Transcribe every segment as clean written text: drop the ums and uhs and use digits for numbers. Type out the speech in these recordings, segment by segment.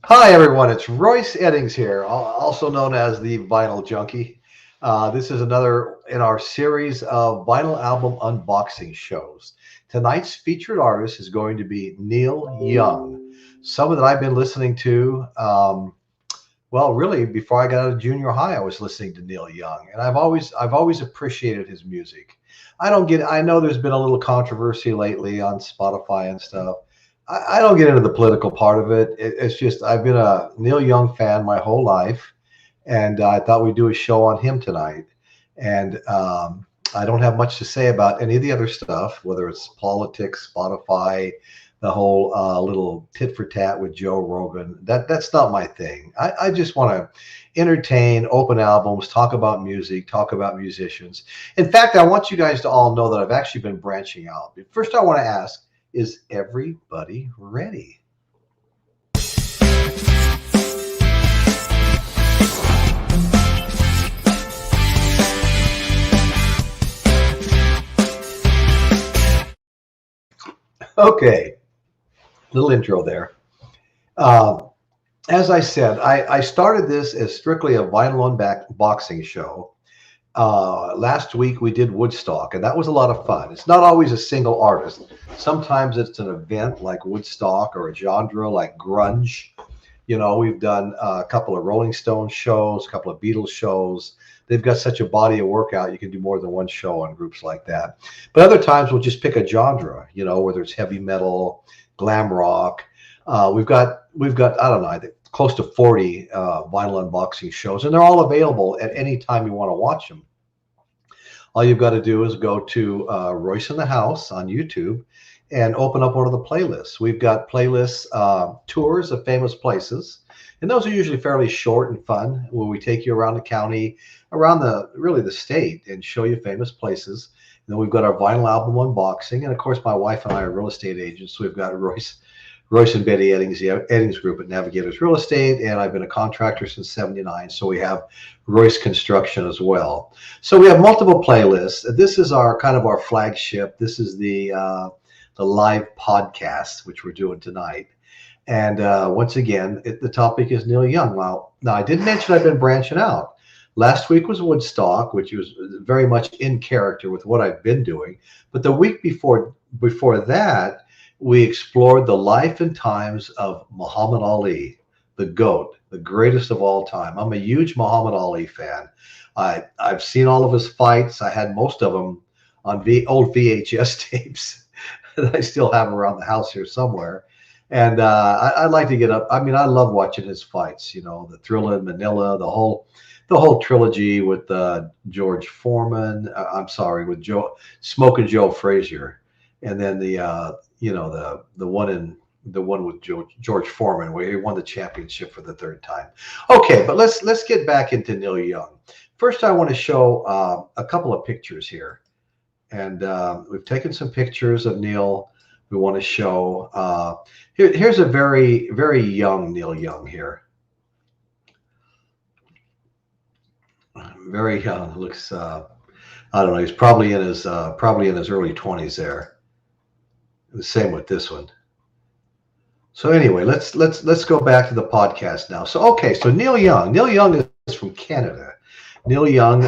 Hi everyone, it's Royce Eddings here, also known as the Vinyl Junkie. This is another in our series of vinyl album unboxing shows. Tonight's featured artist is going to be Neil Young, someone that I've been listening to. Well, really, before I got out of junior high, I was listening to Neil Young, and I've always appreciated his music. I know there's been a little controversy lately on Spotify and stuff. I don't get into the political part of it. It's just I've been a Neil Young fan my whole life, and I thought we'd do a show on him tonight. And I don't have much to say about any of the other stuff, whether it's politics, Spotify, the whole little tit for tat with Joe Rogan. That's not my thing. I just want to entertain, open albums, talk about music, talk about musicians. In fact, I want you guys to all know that I've actually been branching out. But first, I want to ask, is everybody ready? Okay, little intro there. As I said, I started this as strictly a vinyl unboxing show. Last week we did Woodstock, and that was a lot of fun. It's not always a single artist. Sometimes it's an event like Woodstock or a genre like grunge. You know, we've done a couple of Rolling Stones shows, a couple of Beatles shows. They've got such a body of work out, you can do more than one show on groups like that. But other times we'll just pick a genre, you know, whether it's heavy metal, glam rock. We've got I don't know, I think close to 40 vinyl unboxing shows, and they're all available at any time you want to watch them. All you've got to do is go to Royce in the House on YouTube and open up one of the playlists. We've got playlists, tours of famous places, and those are usually fairly short and fun, where we take you around the county, around the state, and show you famous places. And then we've got our vinyl album unboxing, and of course my wife and I are real estate agents, so we've got Royce and Betty Eddings, the Eddings Group at Navigators Real Estate, and I've been a contractor since '79, so we have Royce Construction as well. So we have multiple playlists. This is our kind of our flagship. This is the live podcast, which we're doing tonight. And once again, the topic is Neil Young. Now I did mention I've been branching out. Last week was Woodstock, which was very much in character with what I've been doing. But the week before that, we explored the life and times of Muhammad Ali, the GOAT, the greatest of all time. I'm a huge Muhammad Ali fan. I've seen all of his fights. I had most of them on old VHS tapes that I still have around the house here somewhere. And I'd like to get up. I mean, I love watching his fights, you know, the Thrilla in Manila, the whole trilogy with George Foreman. I'm sorry, with Smoking Joe Frazier. And then the one with George Foreman, where he won the championship for the third time. Okay, but let's get back into Neil Young. First, I want to show a couple of pictures here, and we've taken some pictures of Neil. We want to show here's a very, very young Neil Young here. Very young. Looks I don't know. He's probably in his early 20s there. The same with this one. So anyway, let's go back to the podcast now. So okay, so Neil Young is from Canada. Neil Young,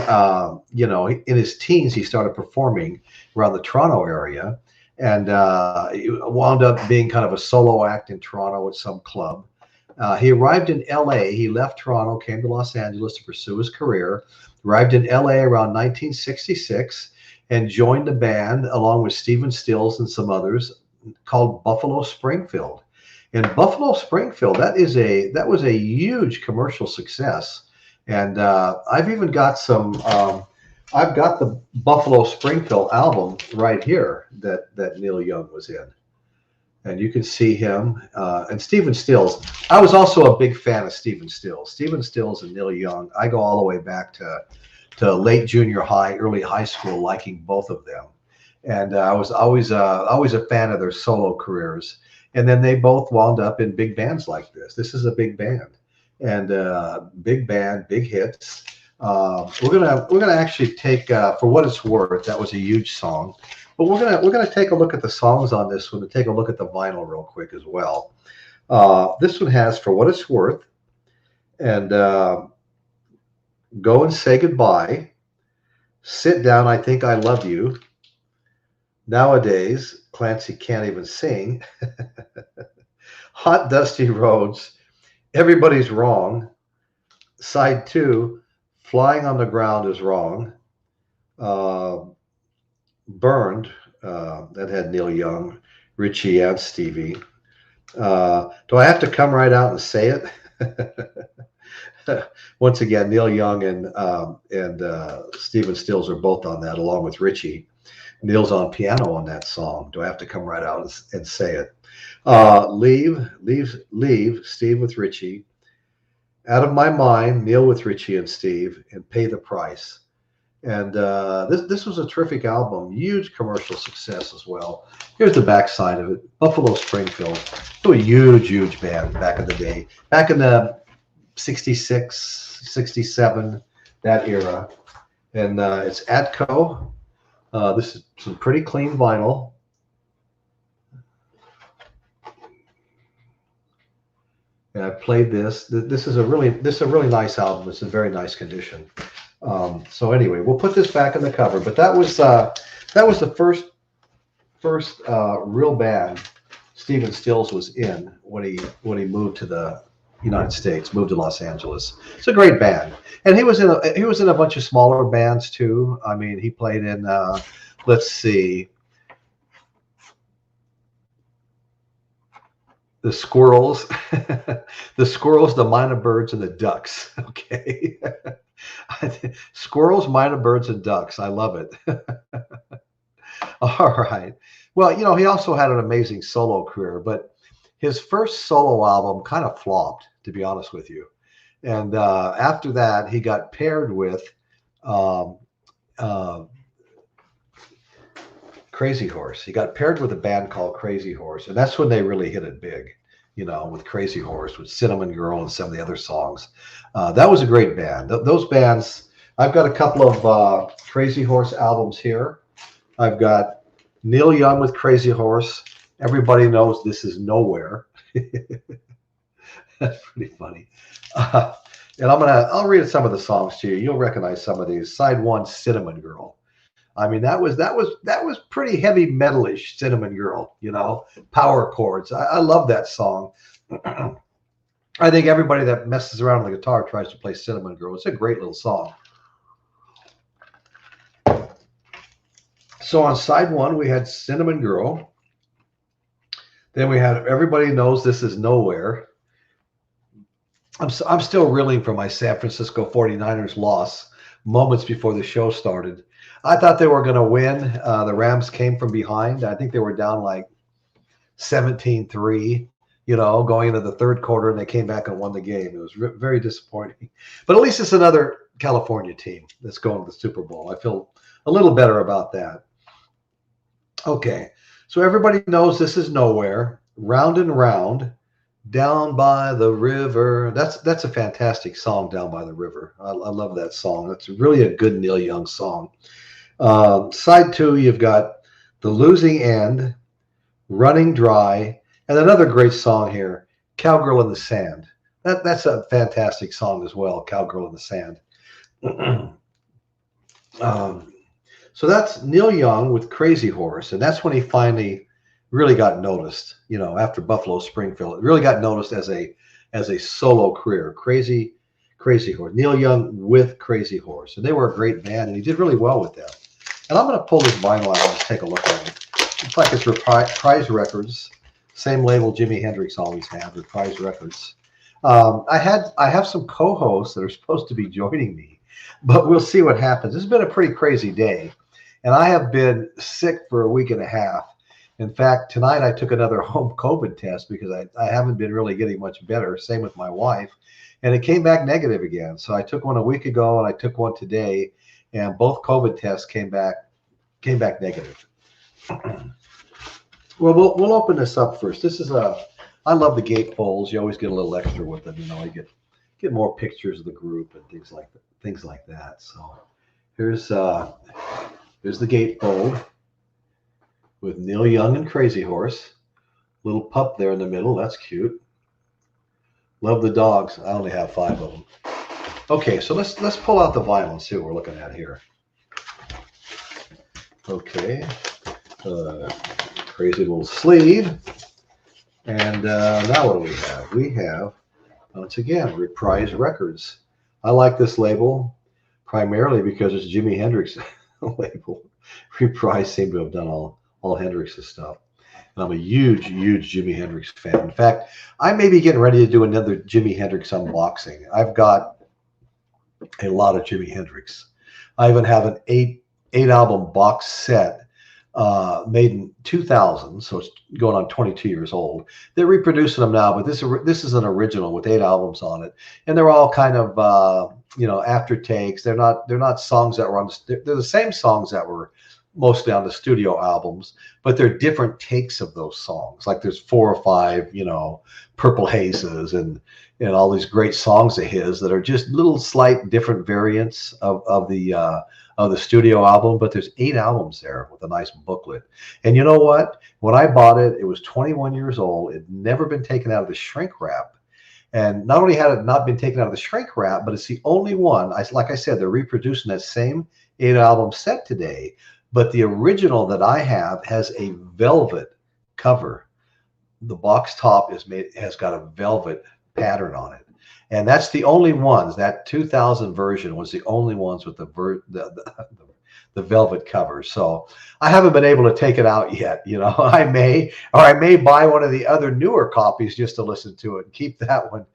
you know, in his teens he started performing around the Toronto area, and he wound up being kind of a solo act in Toronto at some club. He arrived in LA. He left Toronto, came to Los Angeles to pursue his career. Arrived in LA around 1966. And joined the band along with Stephen Stills and some others called Buffalo Springfield. And Buffalo Springfield, that was a huge commercial success. And I've even got some. I've got the Buffalo Springfield album right here that Neil Young was in, and you can see him and Stephen Stills. I was also a big fan of Stephen Stills. Stephen Stills and Neil Young. I go all the way back to late junior high, early high school, liking both of them. And I was always a fan of their solo careers. And then they both wound up in big bands like this. This is a big band, and big band, big hits. We're gonna actually take, for what it's worth, that was a huge song. But we're gonna take a look at the songs on this one and take a look at the vinyl real quick as well. This one has For What It's Worth and Go and Say Goodbye, Sit Down, I Think I Love You, Nowadays, Clancy Can't Even Sing, Hot Dusty Roads, Everybody's Wrong, Side 2, Flying on the Ground Is Wrong, Burned, that had Neil Young, Richie, and Stevie. Do I have to come right out and say it? Once again, Neil Young and Stephen Stills are both on that, along with Richie. Neil's on piano on that song. Do I have to come right out and say it? Leave, Steve with Richie. Out of My Mind, Neil with Richie and Steve, and Pay the Price. And this was a terrific album, huge commercial success as well. Here's the backside of it. Buffalo Springfield. They were a huge band back in the day. Back in the 66, 67, that era. And it's Atco. This is some pretty clean vinyl. And I played this. This is a really nice album. It's in very nice condition. So anyway, we'll put this back in the cover. But that was the first real band Stephen Stills was in when he moved to the United States, moved to Los Angeles. It's a great band, and he was in a bunch of smaller bands too. I mean, he played in let's see, the Squirrels, the Minor Birds, and the Ducks. Okay. Squirrels, Minor Birds, and Ducks. I love it. All right. Well, you know, he also had an amazing solo career, but his first solo album kind of flopped, to be honest with you. And after that, he got paired with Crazy Horse. He got paired with a band called Crazy Horse, and that's when they really hit it big, you know, with Crazy Horse, with Cinnamon Girl and some of the other songs. That was a great band. Those bands, I've got a couple of Crazy Horse albums here. I've got Neil Young with Crazy Horse. Everybody Knows This Is Nowhere. That's pretty funny. And I'll read some of the songs to you. You'll recognize some of these. Side 1, Cinnamon Girl. I mean, that was pretty heavy metalish, Cinnamon Girl, you know, power chords. I love that song. I think everybody that messes around on the guitar tries to play Cinnamon Girl. It's a great little song. So on side 1, we had Cinnamon Girl. Then we had Everybody Knows This Is Nowhere. I'm still reeling from my San Francisco 49ers loss moments before the show started. I thought they were going to win. The Rams came from behind. I think they were down like 17-3, you know, going into the third quarter, and they came back and won the game. It was very disappointing. But at least it's another California team that's going to the Super Bowl. I feel a little better about that. Okay, so Everybody Knows This Is Nowhere, Round and Round, Down by the River. That's a fantastic song, Down by the River. I love that song. That's really a good Neil Young song. Side 2, you've got The Losing End, Running Dry, and another great song here, Cowgirl in the Sand. That's a fantastic song as well, Cowgirl in the Sand. So that's Neil Young with Crazy Horse, and that's when he finally really got noticed, you know, after Buffalo Springfield. It really got noticed as a solo career. Crazy Horse. Neil Young with Crazy Horse. And they were a great band, and he did really well with them. And I'm going to pull this vinyl out and just take a look at it. Looks like it's Reprise Records. Same label Jimi Hendrix always had, Reprise Records. I have some co-hosts that are supposed to be joining me, but we'll see what happens. This has been a pretty crazy day, and I have been sick for a week and a half. In fact, tonight I took another home COVID test because I haven't been really getting much better. Same with my wife. And it came back negative again. So I took one a week ago and I took one today, and both COVID tests came back negative. Well, we'll open this up first. This is I love the gatefolds. You always get a little extra with them. You know, you get more pictures of the group and things like that. So here's the gatefold with Neil Young and Crazy Horse. Little pup there in the middle. That's cute. Love the dogs. I only have 5 of them. Okay, so let's pull out the vinyl and see what we're looking at here. Okay, crazy little sleeve. And now what do we have? We have, once again, Reprise Records. I like this label primarily because it's Jimi Hendrix label. Reprise seem to have done all Hendrix's stuff. And I'm a huge Jimi Hendrix fan. In fact, I may be getting ready to do another Jimi Hendrix unboxing. I've got a lot of Jimi Hendrix. I even have an eight album box set made in 2000, so it's going on 22 years old. They're reproducing them now, but this is an original with 8 albums on it, and they're all kind of aftertakes. They're not songs that were on. They're the same songs that were mostly on the studio albums, but they're different takes of those songs. Like there's 4 or 5, Purple Hazes and all these great songs of his that are just little slight different variants of the studio album. But there's 8 albums there with a nice booklet. And you know what? When I bought it, it was 21 years old. It had never been taken out of the shrink wrap. And not only had it not been taken out of the shrink wrap, but it's the only one. Like I said, they're reproducing that same 8 album set today. But the original that I have has a velvet cover. The box top has got a velvet pattern on it, and that's the only ones. That 2000 version was the only ones with the velvet cover. So I haven't been able to take it out yet. I may buy one of the other newer copies just to listen to it and keep that one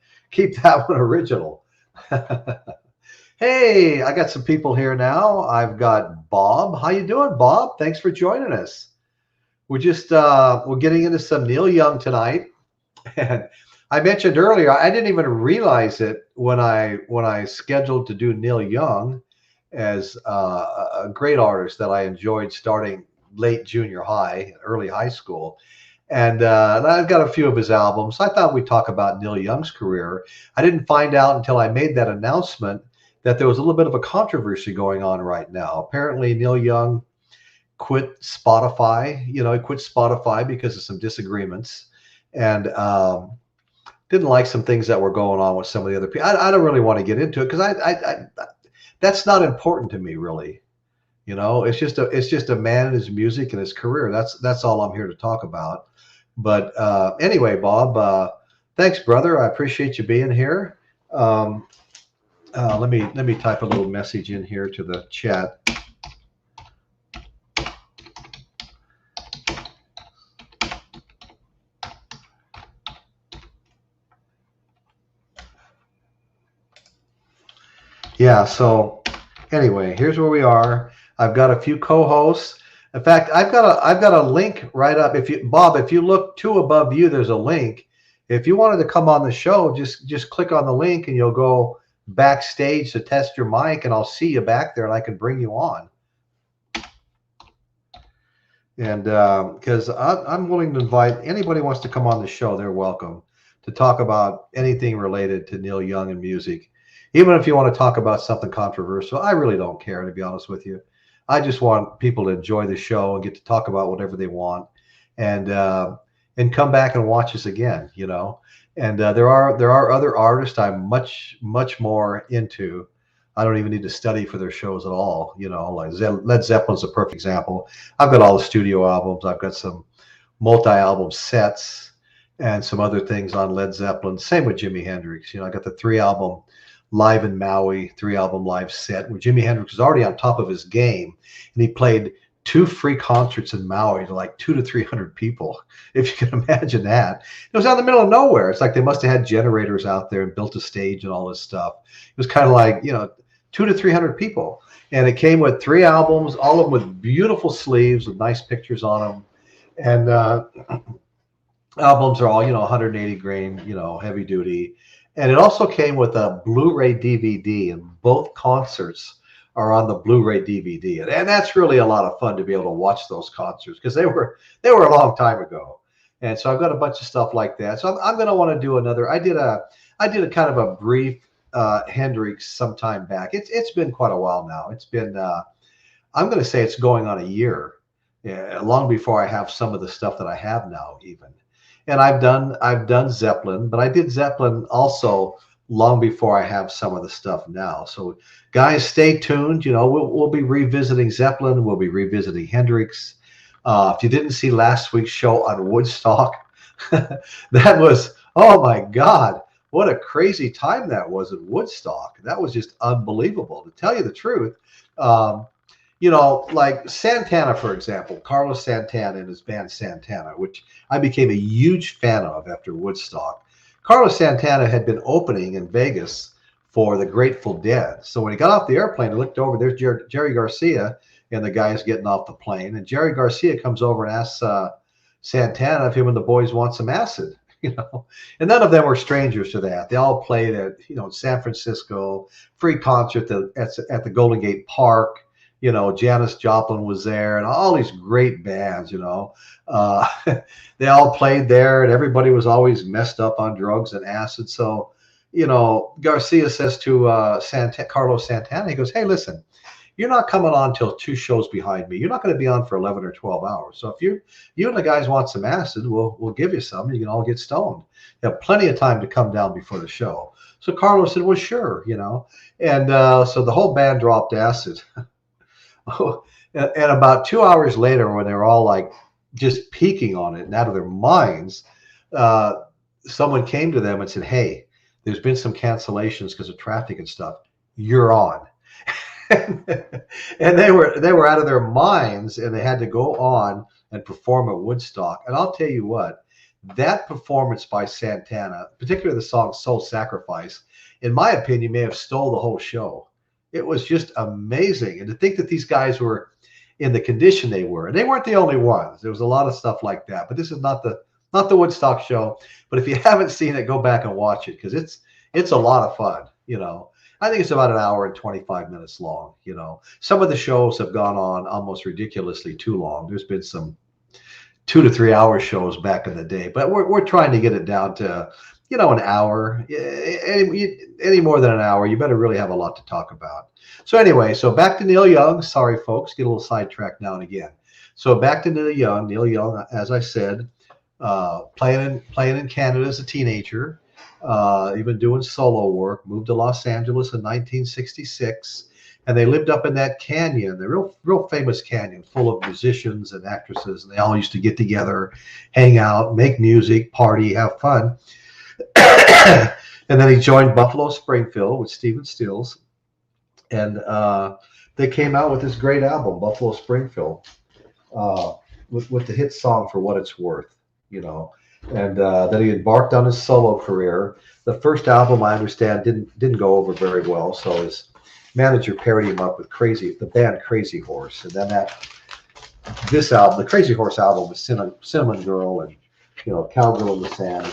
original. Hey, I got some people here now. I've got Bob. How you doing, Bob? Thanks for joining us. We're just we're getting into some Neil Young tonight. And I mentioned earlier, I didn't even realize it when I scheduled to do Neil Young as a great artist that I enjoyed starting late junior high, early high school. And I've got a few of his albums. I thought we'd talk about Neil Young's career. I didn't find out until I made that announcement that there was a little bit of a controversy going on right now. Apparently, Neil Young quit Spotify. He quit Spotify because of some disagreements, and didn't like some things that were going on with some of the other people. I don't really want to get into it because I that's not important to me, really. It's just a man and his music and his career. That's all I'm here to talk about. But anyway, Bob, thanks, brother. I appreciate you being here. Let me type a little message in here to the chat. Yeah, so anyway, here's where we are. I've got a few co-hosts. In fact, I've got a link right up. Bob, if you look 2 above you, there's a link. If you wanted to come on the show, just click on the link and you'll go backstage to test your mic, and I'll see you back there and I can bring you on. And because I'm willing to invite anybody who wants to come on the show, they're welcome to talk about anything related to Neil Young and music. Even if you want to talk about something controversial, I really don't care, to be honest with you. I just want people to enjoy the show and get to talk about whatever they want, and come back and watch us again, And there are other artists I'm much more into. I don't even need to study for their shows at all, like Led Zeppelin's a perfect example. I've got all the studio albums. I've got some multi-album sets and some other things on Led Zeppelin. Same with Jimi Hendrix. I got the 3-album Live in Maui 3-album live set where Jimi Hendrix was already on top of his game, and he played 2 free concerts in Maui to like 200 to 300 people, if you can imagine that. It was out in the middle of nowhere. It's like they must have had generators out there and built a stage and all this stuff. It was kind of like 200 to 300 people, and it came with 3 albums, all of them with beautiful sleeves with nice pictures on them, and albums are all 180 grain, heavy duty. And it also came with a Blu-ray DVD, and both concerts are on the Blu-ray DVD. And that's really a lot of fun to be able to watch those concerts because they were a long time ago. And so I've got a bunch of stuff like that. So I'm going to want to do another. I did a kind of a brief Hendrix some time back. It's been quite a while now. It's been I'm going to say it's going on a year, long before I have some of the stuff that I have now even. And I've done Zeppelin, but I did Zeppelin also long before I have some of the stuff now. So guys, stay tuned. You know, we'll be revisiting Zeppelin. We'll be revisiting Hendrix. If you didn't see last week's show on Woodstock, that was, oh my God, what a crazy time that was at Woodstock. That was just unbelievable, to tell you the truth. You know, like Santana, for example, Carlos Santana and his band Santana, which I became a huge fan of after Woodstock. Carlos Santana had been opening in Vegas for the Grateful Dead. So when he got off the airplane, he looked over, there's Jerry Garcia and the guys getting off the plane. And Jerry Garcia comes over and asks Santana if him and the boys want some acid, you know. And none of them were strangers to that. They all played at, you know, San Francisco, free concert at the Golden Gate Park. You know, Janis Joplin was there and all these great bands, you know. They all played there and everybody was always messed up on drugs and acid. So, you know, Garcia says to Carlos Santana, he goes, hey, listen, you're not coming on till 2 shows behind me. You're not going to be on for 11 or 12 hours. So if you and the guys want some acid, we'll give you some. You can all get stoned. You have plenty of time to come down before the show. So Carlos said, well, sure, you know. And so the whole band dropped acid. And about 2 hours later, when they were all like just peaking on it and out of their minds, someone came to them and said, hey, there's been some cancellations because of traffic and stuff. You're on. And they were out of their minds, and they had to go on and perform at Woodstock. And I'll tell you what, that performance by Santana, particularly the song Soul Sacrifice, in my opinion, may have stole the whole show. It was just amazing. And to think that these guys were in the condition they were, and they weren't the only ones. There was a lot of stuff like that, but this is not the Woodstock show. But if you haven't seen it, go back and watch it, because it's a lot of fun. You know, I think it's about 1 hour and 25 minutes long. You know, some of the shows have gone on almost ridiculously too long. There's been some 2 to 3 hour shows back in the day, but we're trying to get it down to, you know, 1 hour. Any more than 1 hour, you better really have a lot to talk about. So anyway, so back to Neil Young. Sorry, folks, get a little sidetracked now and again. So back to Neil Young. Neil Young, as I said, playing in Canada as a teenager, even doing solo work. Moved to Los Angeles in 1966, and they lived up in that canyon, the real famous canyon, full of musicians and actresses, and they all used to get together, hang out, make music, party, have fun. And then he joined Buffalo Springfield with Stephen Stills, and they came out with this great album, Buffalo Springfield, with the hit song For What It's Worth, you know. And then he embarked on his solo career. The first album, I understand, didn't go over very well, so his manager paired him up with the band Crazy Horse. And then this album, the Crazy Horse album, was Cinnamon Girl and, you know, Cowgirl in the Sand.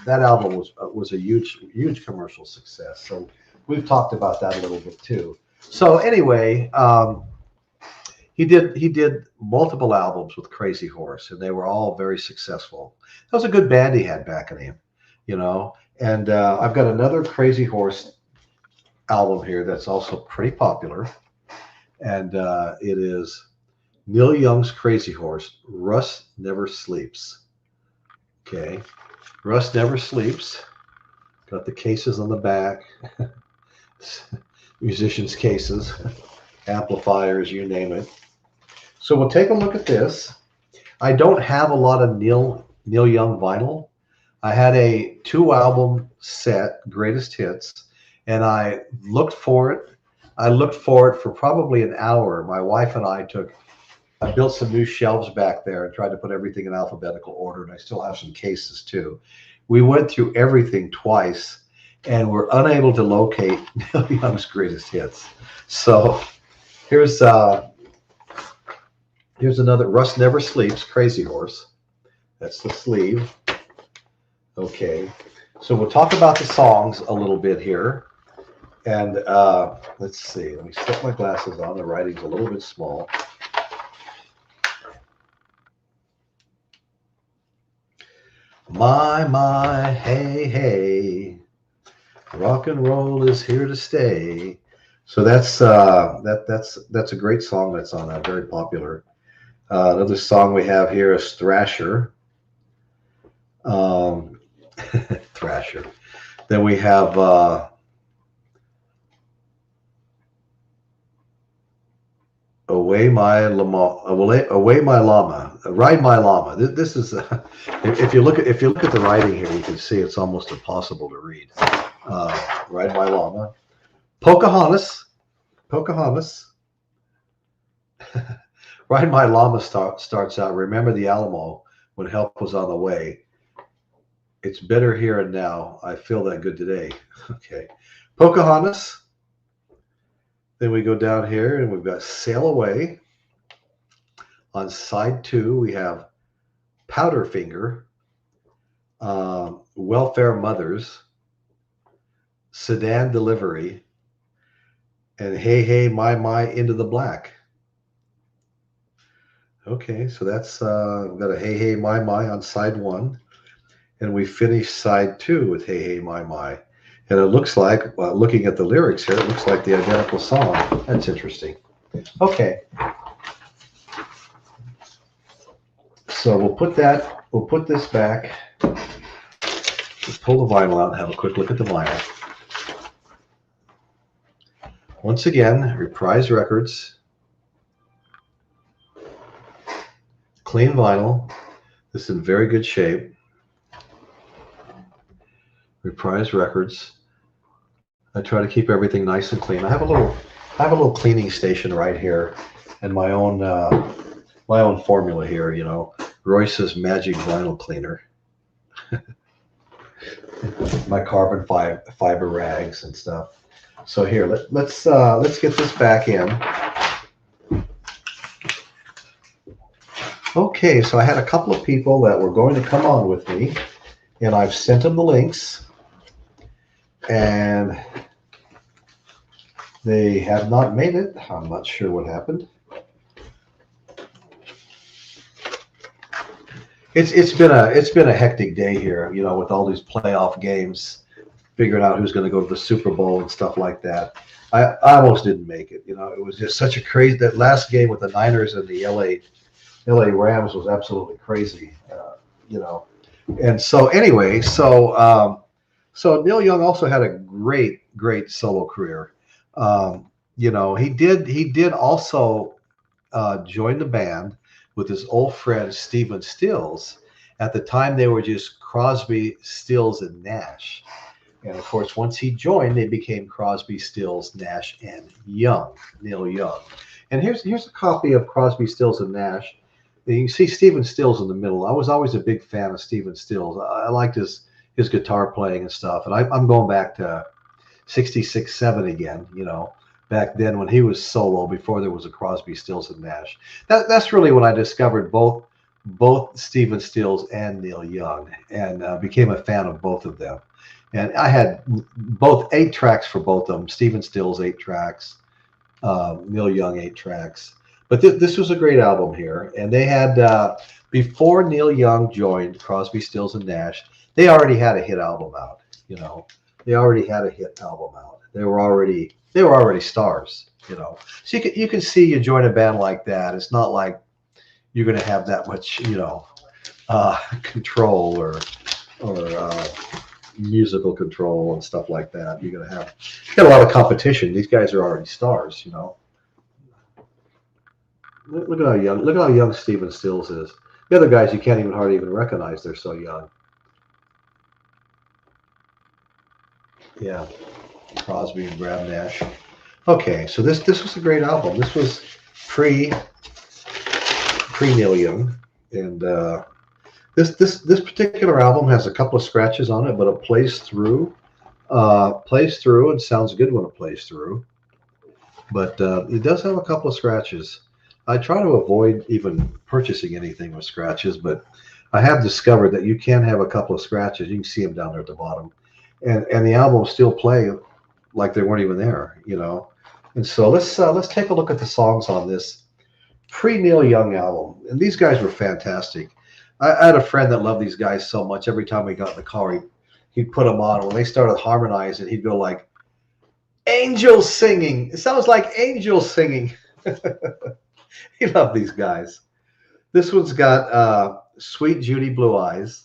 That album was a huge commercial success. So we've talked about that a little bit too. So anyway, he did multiple albums with Crazy Horse, and they were all very successful. That was a good band he had backing him, you know. And I've got another Crazy Horse album here that's also pretty popular, and it is Neil Young's Crazy Horse, Russ Never Sleeps. Okay, Russ Never Sleeps. Got the cases on the back, musicians' cases, amplifiers, you name it. So we'll take a look at this. I don't have a lot of Neil Young vinyl. I had a 2-album set, greatest hits, and I looked for it. I looked for it for probably an hour. My wife and I built some new shelves back there and tried to put everything in alphabetical order, and I still have some cases too. We went through everything twice, and we're unable to locate Neil Young's greatest hits. So here's another Russ Never Sleeps, Crazy Horse. That's the sleeve. Okay, so we'll talk about the songs a little bit here. And let's see, let me set my glasses on. The writing's a little bit small. My, hey, hey, rock and roll is here to stay. So that's a great song that's on that, very popular. Another song we have here is Thrasher. Um, Thrasher. Then we have Away My Llama, Away My Llama, Ride My Llama. This is if you look at the writing here, you can see it's almost impossible to read. Ride My Llama, Pocahontas. Ride My Llama starts out. Remember the Alamo when help was on the way. It's better here and now. I feel that good today. Okay, Pocahontas. Then we go down here and we've got Sail Away. On side 2, we have Powderfinger, Welfare Mothers, Sedan Delivery, and Hey Hey My Into the Black. Okay, so that's we've got a Hey Hey My on side 1, and we finish side 2 with Hey Hey My. And it looks like, looking at the lyrics here, it looks like the identical song. That's interesting. Okay. So we'll put this back. Let's pull the vinyl out and have a quick look at the vinyl. Once again, Reprise Records. Clean vinyl. This is in very good shape. Reprise Records. I try to keep everything nice and clean. I have a little cleaning station right here, and my own formula here. You know, Royce's Magic Vinyl Cleaner. My carbon fiber rags and stuff. So here, let's get this back in. Okay, so I had a couple of people that were going to come on with me, and I've sent them the links. And they have not made it. I'm not sure what happened. It's been a hectic day here, you know, with all these playoff games, figuring out who's going to go to the Super Bowl and stuff like that. I almost didn't make it. You know, it was just such a crazy. That last game with the Niners and the LA Rams was absolutely crazy. You know, and so anyway, so Neil Young also had a great solo career. You know, he did also join the band with his old friend Stephen Stills. At the time, they were just Crosby, Stills, and Nash. And of course, once he joined, they became Crosby, Stills, Nash, and Young, Neil Young. And here's a copy of Crosby, Stills, and Nash. You can see Stephen Stills in the middle. I was always a big fan of Stephen Stills. I liked his guitar playing and stuff. And I'm going back to 66, 7 again, you know, back then when he was solo before there was a Crosby, Stills, and Nash. That's really when I discovered both Stephen Stills and Neil Young, and became a fan of both of them. And I had both 8 tracks for both of them. Stephen Stills 8 tracks, Neil Young 8 tracks. But this was a great album here. And they had, before Neil Young joined Crosby, Stills, and Nash, they already had a hit album out. You know, they already had a hit album out. They were already stars. You know, so you can see you join a band like that. It's not like you're going to have that much, you know, control or musical control and stuff like that. You're going to get a lot of competition. These guys are already stars. You know. Look at how young Stephen Stills is. The other guys you can't hardly even recognize. They're so young. Yeah, Crosby and Graham Nash. Okay, so this was a great album. This was pre Neil Young, and this particular album has a couple of scratches on it, but it plays through and sounds good when it plays through. But it does have a couple of scratches. I try to avoid even purchasing anything with scratches, but I have discovered that you can have a couple of scratches. You can see them down there at the bottom, and the album still play like they weren't even there, you know. And so let's take a look at the songs on this pre-Neil Young album. And these guys were fantastic. I had a friend that loved these guys so much. Every time we got in the car, he'd put them on. When they started harmonizing, he'd go like, "Angels singing." It sounds like angels singing. He loved these guys. This one's got Sweet Judy Blue Eyes.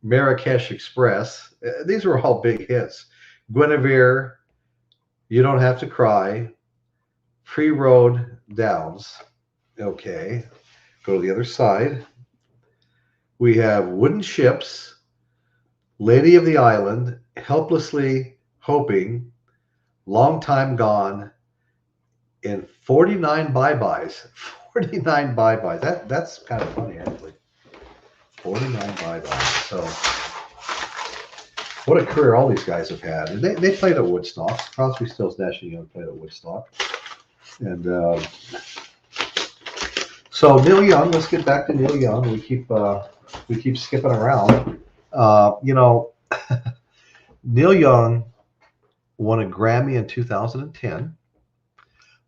Marrakesh Express. These were all big hits. Guinevere, You Don't Have to Cry, Free Road Downs. Okay, go to the other side. We have Wooden Ships, Lady of the Island, Helplessly Hoping, Long Time Gone, and 49 bye-byes. 49 bye-byes. That's kind of funny, actually. 49 bye-byes. So what a career all these guys have had. And they played at Woodstock. Crosby, Stills, Nash and Young played at Woodstock. And so Neil Young, let's get back to Neil Young. We keep skipping around. You know, Neil Young won a Grammy in 2010.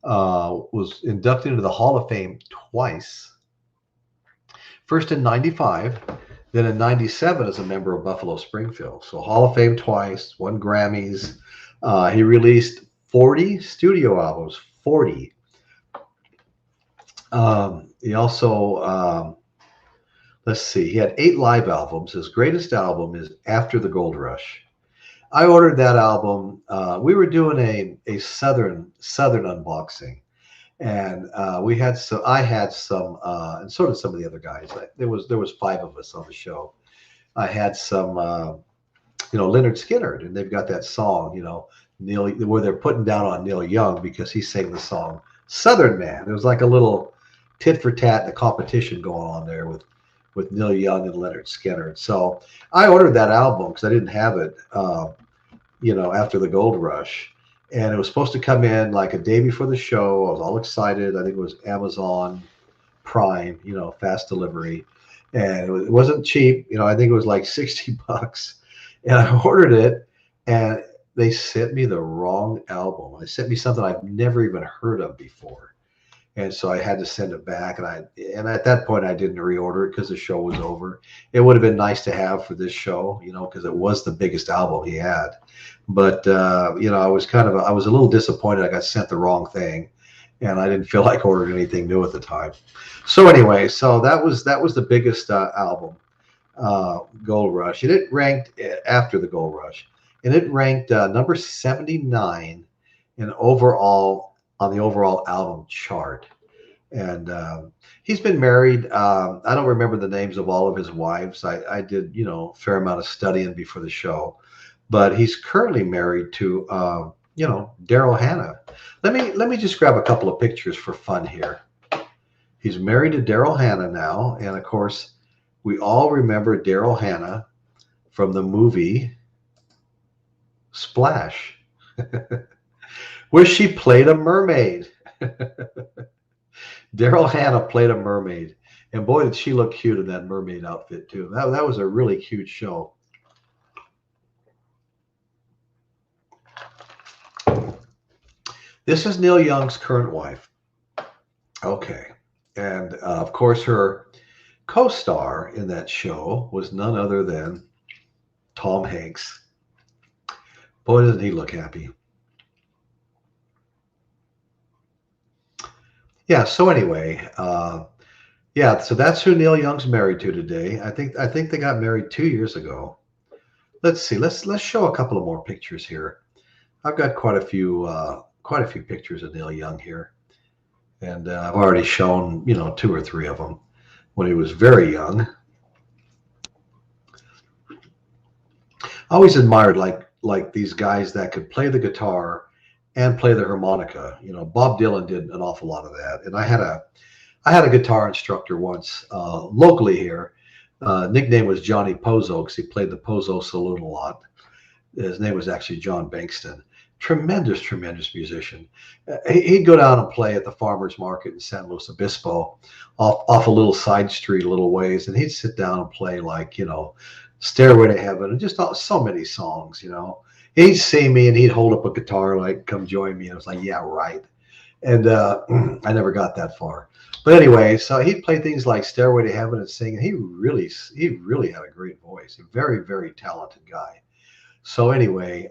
Was inducted into the Hall of Fame twice. First in 95, then in 97 as a member of Buffalo Springfield. So Hall of Fame twice, won Grammys. He released 40 studio albums, 40. He also, let's see, he had 8 live albums. His greatest album is After the Gold Rush. I ordered that album. We were doing a southern unboxing, and I had some, and so did some of the other guys. There was 5 of us on the show. I had some, you know, Leonard Skinner, and they've got that song, you know, Neil, where they're putting down on Neil Young because he sang the song Southern Man. There was like a little tit for tat in the competition going on there with Neil Young and Leonard Skinner. So I ordered that album because I didn't have it, you know, After the Gold Rush. And it was supposed to come in like a day before the show. I was all excited. I think it was Amazon Prime, you know, fast delivery. And it wasn't cheap. You know, I think it was like $60. And I ordered it, and they sent me the wrong album. They sent me something I've never even heard of before. And so I had to send it back. And at that point, I didn't reorder it because the show was over. It would have been nice to have for this show, you know, because it was the biggest album he had. But, you know, I was a little disappointed I got sent the wrong thing. And I didn't feel like ordering anything new at the time. So anyway, so that was the biggest album, Gold Rush. And it ranked After the Gold Rush. And it ranked number 79 in overall, on the overall album chart. And he's been married. I don't remember the names of all of his wives. I did, you know, a fair amount of studying before the show, but he's currently married to, you know, Daryl Hannah. Let me just grab a couple of pictures for fun here. He's married to Daryl Hannah now. And of course, we all remember Daryl Hannah from the movie Splash, where she played a mermaid. Daryl Hannah played a mermaid, and boy, did she look cute in that mermaid outfit too. That was a really cute show. This is Neil Young's current wife. Okay, and of course, her co-star in that show was none other than Tom Hanks. Boy, doesn't he look happy. Yeah, so anyway, yeah, so that's who Neil Young's married to today. I think they got married 2 years ago. Let's see. Let's show a couple of more pictures here. I've got quite a few pictures of Neil Young here, and I've already shown, you know, 2 or 3 of them when he was very young. I always admired like these guys that could play the guitar and play the harmonica. You know, Bob Dylan did an awful lot of that. And I had a guitar instructor once locally here. Nickname was Johnny Pozo because he played the Pozo Saloon a lot. His name was actually John Bankston. Tremendous musician. He'd go down and play at the farmer's market in San Luis Obispo off a little side street a little ways. And he'd sit down and play, like, you know, Stairway to Heaven and just so many songs, you know. He'd see me and he'd hold up a guitar like, come join me. And I was like, yeah, right. And I never got that far. But anyway, so he'd play things like Stairway to Heaven and sing. And he really had a great voice. A very, very talented guy. So anyway,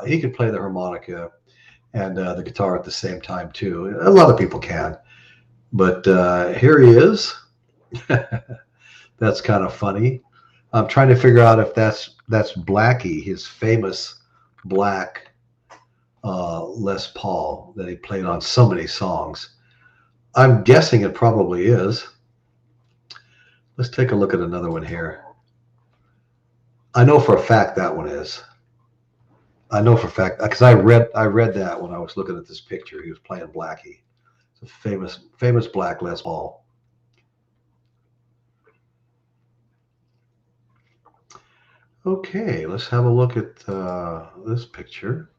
he could play the harmonica and the guitar at the same time too. A lot of people can. But here he is. That's kind of funny. I'm trying to figure out if that's Blackie, his famous black Les Paul that he played on so many songs. I'm guessing it probably is. Let's take a look at another one here. I know for a fact that one is. I know for a fact because I read that when I was looking at this picture. He was playing Blackie. It's a famous black Les Paul. Okay, let's have a look at this picture.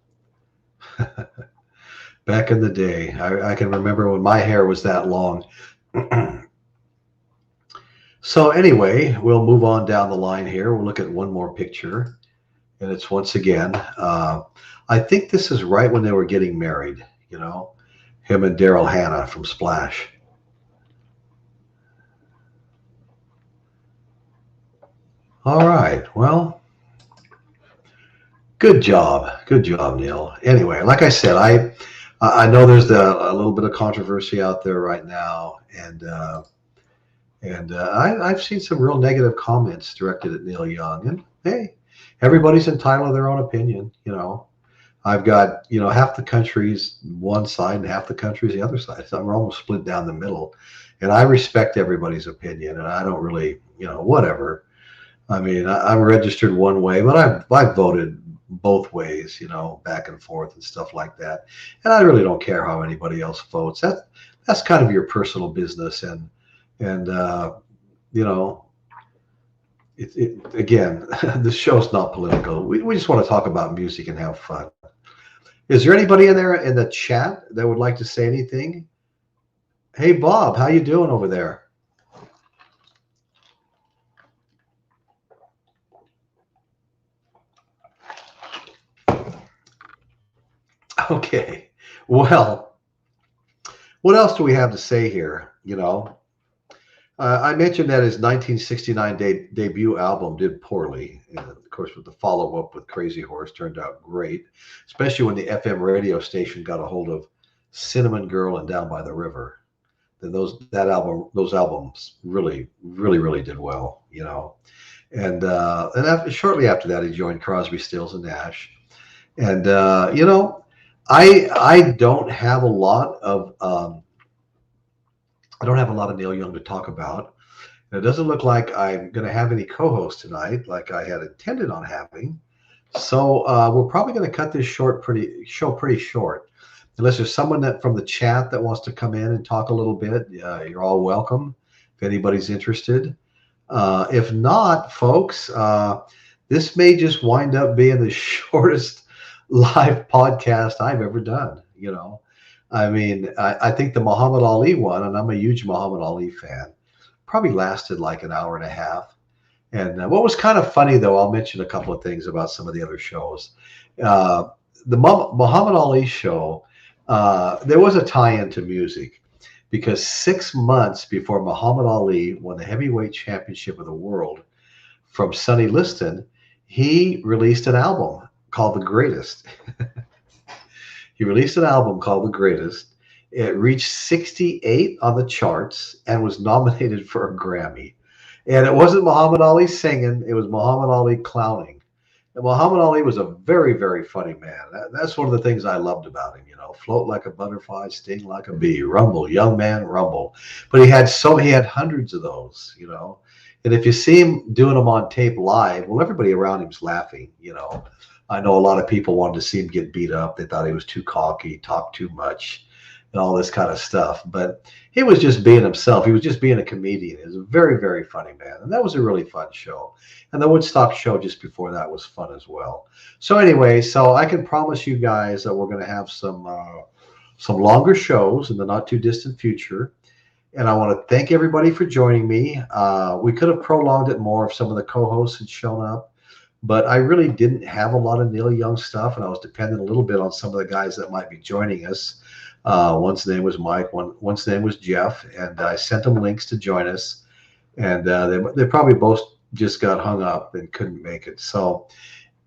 Back in the day, I can remember when my hair was that long. So anyway, we'll move on down the line here. We'll look at one more picture. And it's once again, I think this is right when they were getting married, you know, him and DARYL Hannah from Splash. All right, well, good job, Neil. Anyway, like I said, I know there's a little bit of controversy out there right now, and I've seen some real negative comments directed at Neil Young, and hey, everybody's entitled to their own opinion, you know. I've got, you know, half the country's one side and half the country's the other side. So we're almost split down the middle. And I respect everybody's opinion, and I don't really, you know, whatever. I mean, I'm registered one way, but I've voted both ways, you know, back and forth and stuff like that. And I really don't care how anybody else votes. That's kind of your personal business. And you know, again, this show's not political. We just want to talk about music and have fun. Is there anybody in there in the chat that would like to say anything? Hey, Bob, how you doing over there? Okay. Well, what else do we have to say here? You know, I mentioned that his 1969 debut album did poorly. And of course, with the follow-up with Crazy Horse turned out great, especially when the FM radio station got a hold of Cinnamon Girl and Down by the River. Then those albums really did well, you know. And shortly after that, he joined Crosby, Stills, and Nash. And you know, I don't have a lot of Neil Young to talk about. And it doesn't look like I'm going to have any co-hosts tonight like I had intended on having. So we're probably going to cut this show pretty short. Unless there's someone from the chat that wants to come in and talk a little bit, you're all welcome if anybody's interested. If not, folks, this may just wind up being the shortest live podcast I've ever done, you know. I mean, I think the Muhammad Ali one, and I'm a huge Muhammad Ali fan, probably lasted like an hour and a half. And what was kind of funny, though, I'll mention a couple of things about some of the other shows. The Muhammad Ali show, there was a tie-in to music because 6 months before Muhammad Ali won the heavyweight championship of the world from Sonny Liston, he released an album called The Greatest. He released an album called The Greatest. It reached 68 on the charts and was nominated for a Grammy. And it wasn't Muhammad Ali singing, it was Muhammad Ali clowning. And Muhammad Ali was a very, very funny man. That's one of the things I loved about him, you know, float like a butterfly, sting like a bee, rumble, young man, rumble. But he had hundreds of those, you know. And if you see him doing them on tape live, well, everybody around him's laughing, you know. I know a lot of people wanted to see him get beat up. They thought he was too cocky, talked too much, and all this kind of stuff. But he was just being himself. He was just being a comedian. He was a very, very funny man. And that was a really fun show. And the Woodstock show just before that was fun as well. So anyway, so I can promise you guys that we're going to have some longer shows in the not too distant future. And I want to thank everybody for joining me. We could have prolonged it more if some of the co-hosts had shown up. But I really didn't have a lot of Neil Young stuff, and I was dependent a little bit on some of the guys that might be joining us. One's name was Mike, one's name was Jeff, and I sent them links to join us. And they probably both just got hung up and couldn't make it. So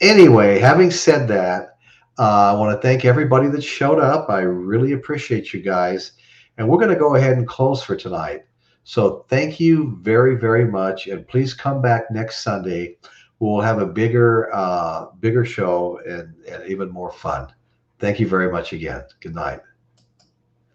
anyway, having said that, I want to thank everybody that showed up. I really appreciate you guys. And we're going to go ahead and close for tonight. So thank you very, very much. And please come back next Sunday. We'll have a bigger show and even more fun. Thank you very much again. Good night.